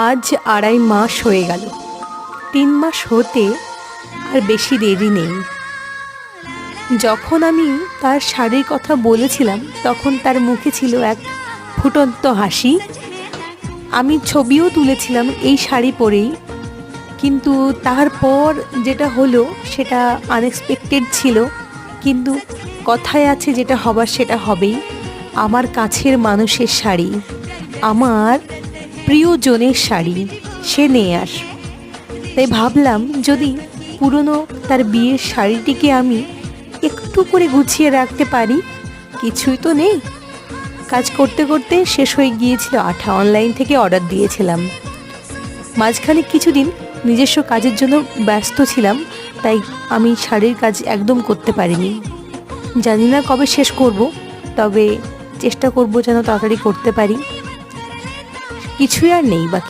আজ ২.৫ মাস হয়ে গেল। ৩ মাস হতে আর বেশি দেরি নেই। যখন আমি তার শাড়ির কথা বলেছিলাম তখন তার মুখে ছিল এক ফুটন্ত হাসি। আমি ছবিও তুলেছিলাম এই শাড়ি পরেই, কিন্তু তারপর যেটা হলো সেটা আনএক্সপেক্টেড ছিল। কিন্তু কথায় আছে যেটা হবার সেটা হবেই। আমার কাছের মানুষের শাড়ি, আমার প্রিয়জনের শাড়ি সে নিয়ে আস। তাই ভাবলাম যদি পুরনো তার বিয়ের শাড়িটিকে আমি একটু করে গুছিয়ে রাখতে পারি। কিছুই তো নেই, কাজ করতে করতে শেষ হয়ে গিয়েছিল আঠা। অনলাইন থেকে অর্ডার দিয়েছিলাম। মাঝখানে কিছুদিন নিজস্ব কাজের জন্য ব্যস্ত ছিলাম, তাই আমি শাড়ির কাজ একদম করতে পারিনি। জানি না কবে শেষ করব, তবে চেষ্টা করব যেন তাড়াতাড়ি করতে পারি। কিছুই আর নেই বাকি।